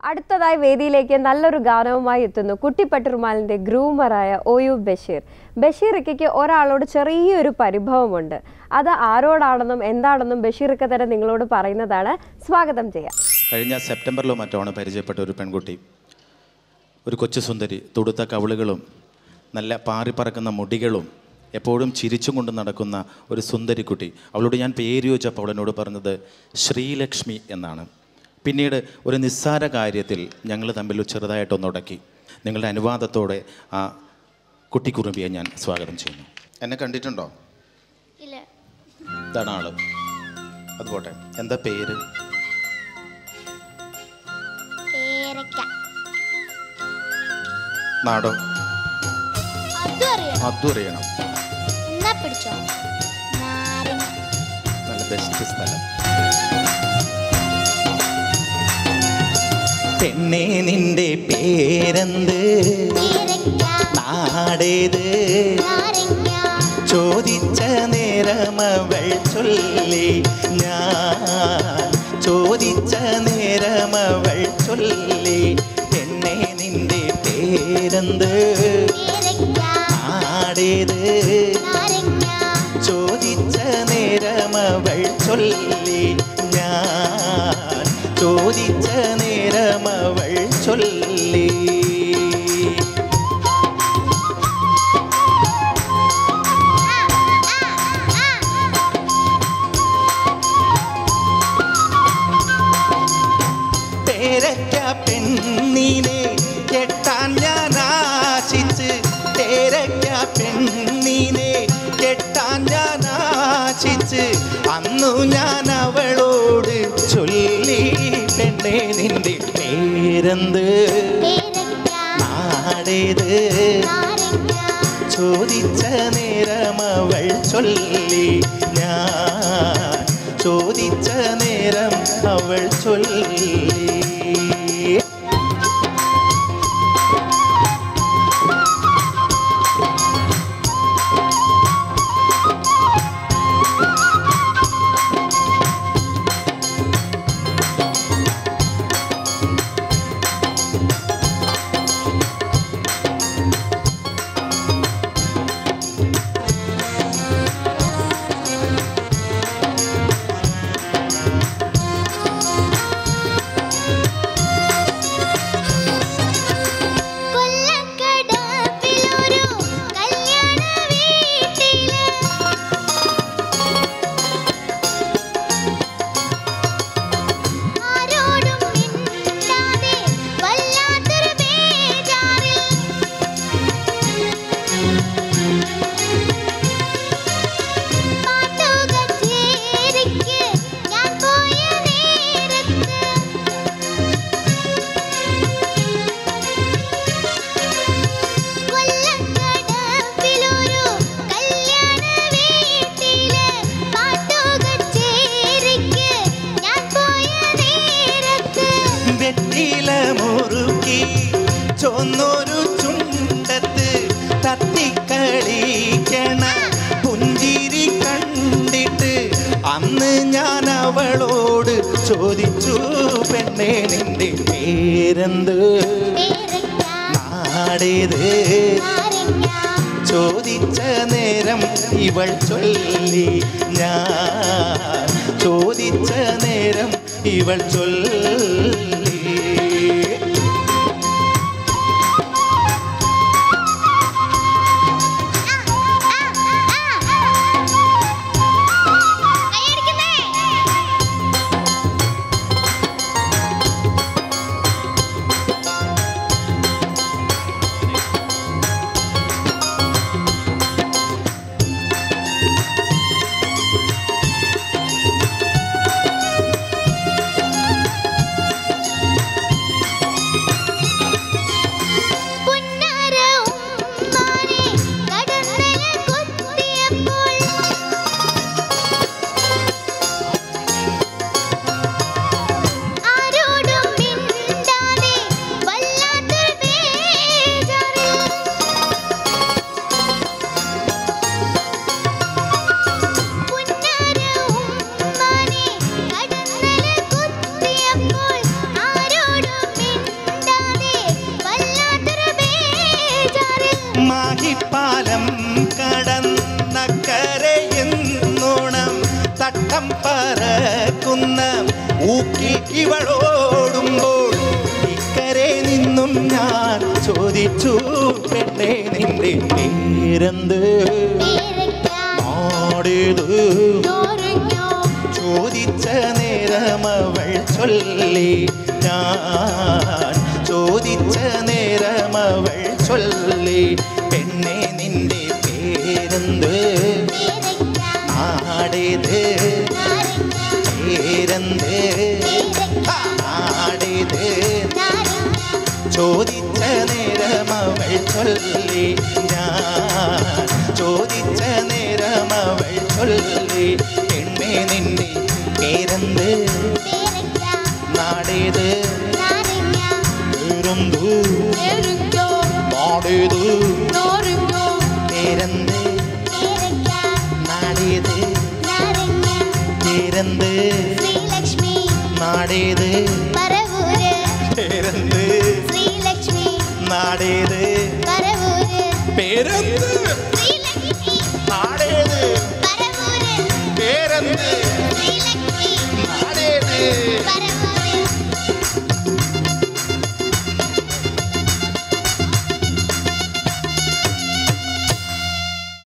അടുത്തതായി വേദിയിലേക്ക് നല്ലൊരു ഗാനവുമായി എത്തുന്നു കുട്ടിപ്പട്ടുറുമാലിന്റെ ഗ്രൂമറായ ഒയു ബഷീർ. ബഷീറിക്കയ്ക്ക് ഒരാളോട് ചെറിയൊരു പരിഭവമുണ്ട്. അത് ആരോടാണെന്നും എന്താണെന്നും ബഷീറിക്ക തന്നെ നിങ്ങളോട് പറയുന്നതാണ്. സ്വാഗതം ചെയ്യാം. കഴിഞ്ഞ സെപ്റ്റംബറിലോ മറ്റാണ് പരിചയപ്പെട്ട ഒരു പെൺകുട്ടി, ഒരു കൊച്ചു സുന്ദരി, തുടുത്ത കവിളുകളും നല്ല പാറിപ്പറക്കുന്ന മുടികളും എപ്പോഴും ചിരിച്ചും കൊണ്ട് നടക്കുന്ന ഒരു സുന്ദരിക്കുട്ടി. അവളോട് ഞാൻ പേര് ചോദിച്ചപ്പോൾ അവൾ എന്നോട് പറഞ്ഞത് ശ്രീലക്ഷ്മി എന്നാണ്. പിന്നീട് ഒരു നിസ്സാര കാര്യത്തിൽ ഞങ്ങൾ തമ്മിൽ ചെറുതായിട്ടൊന്നുടക്കി. നിങ്ങളുടെ അനുവാദത്തോടെ ആ കുട്ടിക്കുറുമ്പിയെ ഞാൻ സ്വാഗതം ചെയ്യുന്നു. എന്നെ കണ്ടിട്ടുണ്ടോ? ഇല്ല. ഇതാണ് ആള്. അതുപോട്ടെ, എന്താ പേര്? നാടോ? അതും അറിയണം. നല്ല ബെസ്റ്റ് സ്ഥലം. പെണ്ണേ നിന്റെ പേരെന്ത്, നാടേത്, ചോദിച്ച നേരമവൾ ചൊല്ലി, ഞാൻ ചോദിച്ച നേരമവൾ ചൊല്ലി. പെണ്ണേ നിന്റെ പേരെന്ത്, നാടേത്, ചോദിച്ച നേരമവൾ ചൊല്ലി, ഞാൻ ചോദിച്ച നേരമവൾ ചൊല്ലി. പേരയ്ക്ക പെണ്ണിനെ കെട്ടാൻ ഞാൻ ആശിച്ച്, പേരയ്ക്ക പെണ്ണിനെ കെട്ടാൻ ഞാൻ ആശിച്ച്, അന്നു ഞാൻ അവളോട് ചൊല്ലി. പെണ്ണേ നിന്റെ പേരെന്ത്, നാടേത്, ചോദിച്ച നേരമവൾ ചൊല്ലി, ഞാൻ ചോദിച്ച നേരം അവൾ ചൊല്ലി. ചൊന്നൊരു ചുണ്ടത്ത് തത്തിക്കളിക്കണ പുഞ്ചിരി കണ്ടിട്ട് അന്ന് ഞാൻ അവളോട് ചോദിച്ചു. പെണ്ണേ നിന്റെ പേരെന്ത്, നാടേത്, ചോദിച്ച നേരം ഇവൾ ചൊല്ലി, ഞാൻ ചോദിച്ച നേരം ഇവൾ ചൊല്ലി. ചോദിച്ചു പെണ്ണേ നിന്റെ പേരെന്ത് നാടേത് ചോദിച്ച നേരമവൾ ചൊല്ലി ഞാൻ ചോദിച്ച നേരമവൾ ചൊല്ലി പെണ്ണേ നിന്റെ പേരെന്ത് നാടേത് പേരെന്ത് നാടേത് ചോദിച്ച നേരമവൾ ചൊല്ലി ഞാൻ ചോദിച്ച നേരമവൾ ചൊല്ലി പെണ്ണേ നിന്റെ പേരെന്ത് നാടേത് പേരെന്ത് നാടേത് പേരെന്ത് നാടേത് പേരെന്ത് നാടേത് പേരെന്ത് നാടേത് പേരെന്ത് നാടേത് പേരെന്ത് നാടേത്